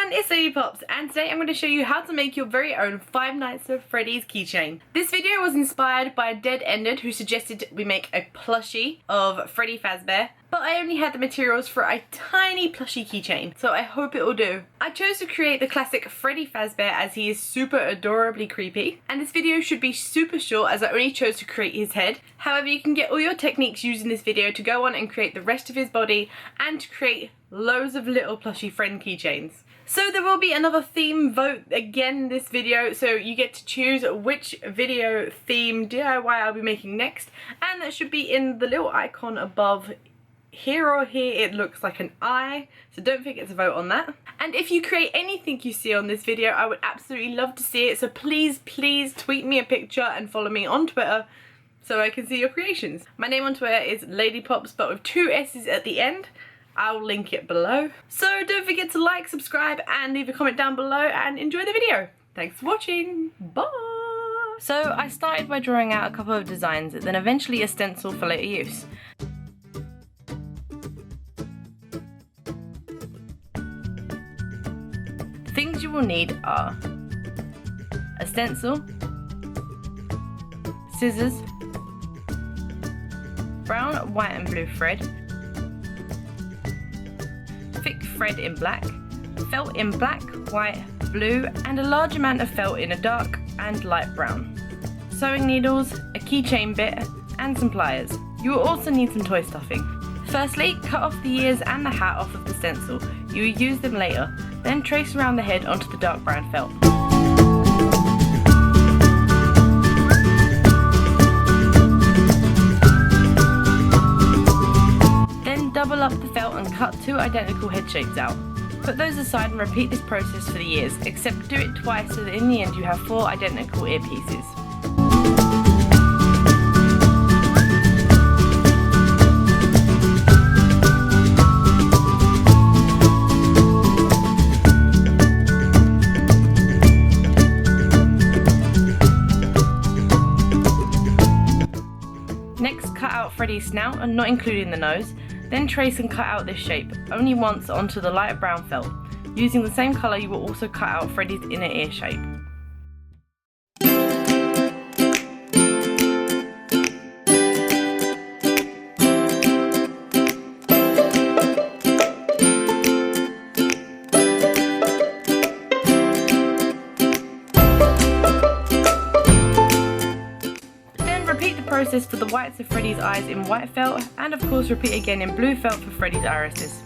everyone, it's Lady Pops, and today I'm going to show you how to make your very own Five Nights at Freddy's keychain. This video was inspired by Dead Ended, who suggested we make a plushie of Freddy Fazbear, but I only had the materials for a tiny plushie keychain, so I hope it will do. I chose to create the classic Freddy Fazbear as he is super adorably creepy, and this video should be super short as I only chose to create his head. However, you can get all your techniques used in this video to go on and create the rest of his body and to create loads of little plushie friend keychains. So there will be another theme vote again in this video, so you get to choose which video theme DIY I'll be making next, and that should be in the little icon above. Here or here it looks like an eye, so don't forget to vote on that. And if you create anything you see on this video, I would absolutely love to see it, so please tweet me a picture and follow me on Twitter so I can see your creations. My name on Twitter is Lady Pops, but with 2 S's at the end. I'll link it below. So don't forget to like, subscribe and leave a comment down below and enjoy the video. Thanks for watching. Bye! So I started by drawing out a couple of designs, then eventually a stencil for later use. The things you will need are a stencil, scissors, brown, white and blue thread, thick thread in black, felt in black, white, blue and a large amount of felt in a dark and light brown, sewing needles, a keychain bit and some pliers. You will also need some toy stuffing. Firstly, cut off the ears and the hat off of the stencil. You will use them later, then trace around the head onto the dark brown felt. Double up the felt and cut 2 identical head shapes out. Put those aside and repeat this process for the ears, except do it twice so that in the end you have 4 identical ear pieces. Next, cut out Freddy's snout and not including the nose. Then trace and cut out this shape, only once onto the lighter brown felt. Using the same colour you will also cut out Freddy's inner ear shape. Process for the whites of Freddy's eyes in white felt, and of course repeat again in blue felt for Freddy's irises.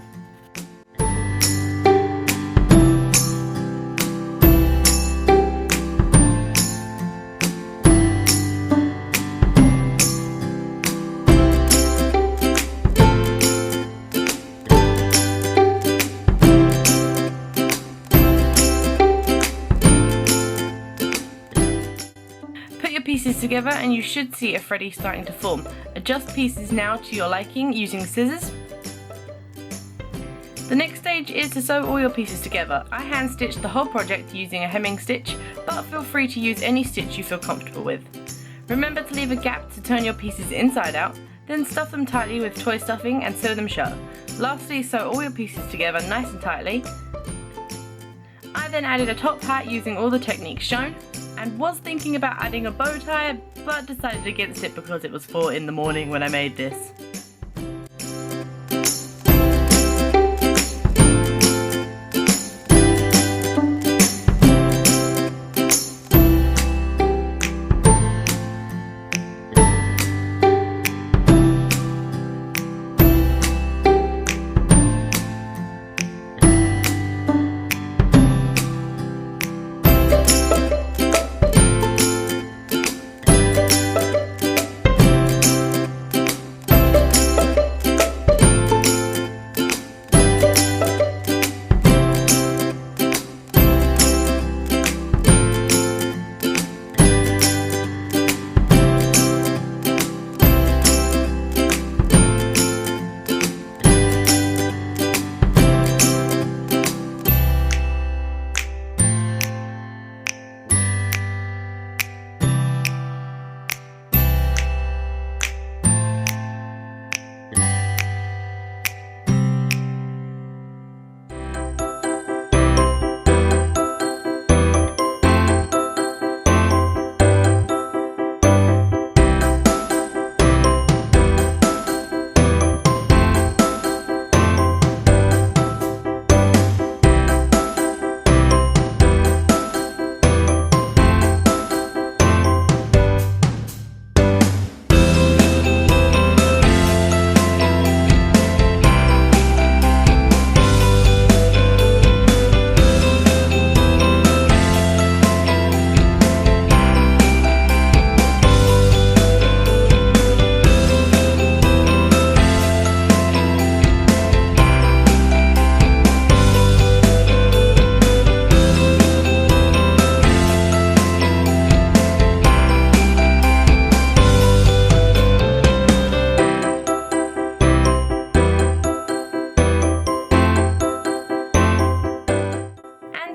Pieces together and you should see a Freddy starting to form. Adjust pieces now to your liking using scissors. The next stage is to sew all your pieces together. I hand stitched the whole project using a hemming stitch, but feel free to use any stitch you feel comfortable with. Remember to leave a gap to turn your pieces inside out, then stuff them tightly with toy stuffing and sew them shut. Lastly, sew all your pieces together nice and tightly. I then added a top hat using all the techniques shown, and was thinking about adding a bow tie, but decided against it because it was 4 in the morning when I made this.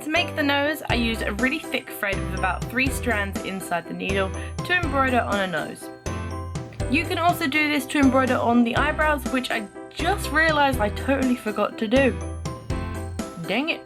to make the nose, I used a really thick thread with about 3 strands inside the needle to embroider on a nose. You can also do this to embroider on the eyebrows, which I just realised I totally forgot to do. Dang it.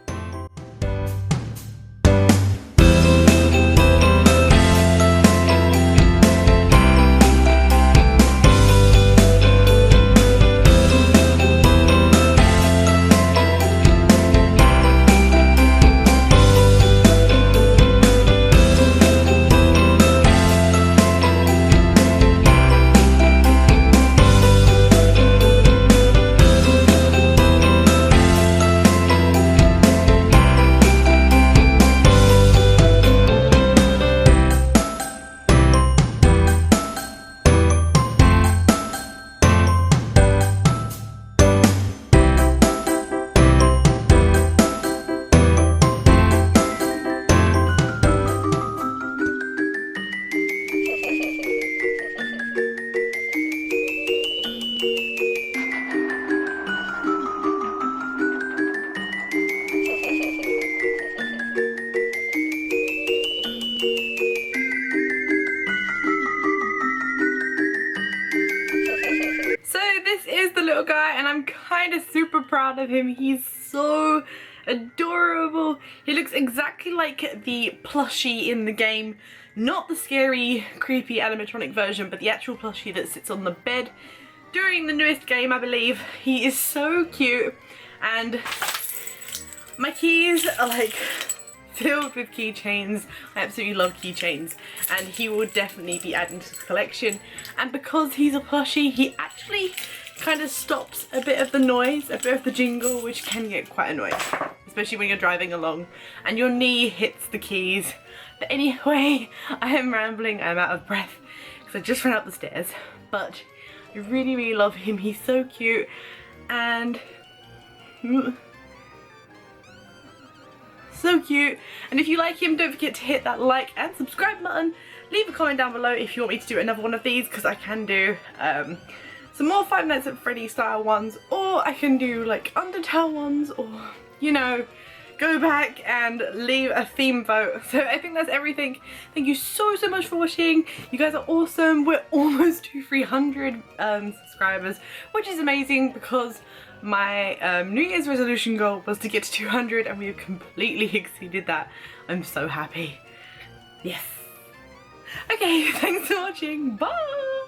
Little guy, and I'm kind of super proud of him. He's so adorable. He looks exactly like the plushie in the game, not the scary creepy animatronic version, but the actual plushie that sits on the bed during the newest game, I believe. He is so cute, and my keys are like filled with keychains. I absolutely love keychains, and he will definitely be adding to the collection. And because he's a plushie, he actually kind of stops a bit of the noise, a bit of the jingle, which can get quite annoying, especially when you're driving along and your knee hits the keys. But anyway, I am rambling, I'm out of breath because I just ran up the stairs, but I really love him. He's so cute, and so cute. And if you like him, don't forget to hit that like and subscribe button. Leave a comment down below if you want me to do another one of these, because I can do some more Five Nights at Freddy style ones, or I can do like Undertale ones, or, you know, go back and leave a theme vote. So I think that's everything. Thank you so much for watching. You guys are awesome. We're almost to 300 subscribers, which is amazing because my New Year's resolution goal was to get to 200, and we have completely exceeded that. I'm so happy. Yes. Okay, thanks for watching. Bye!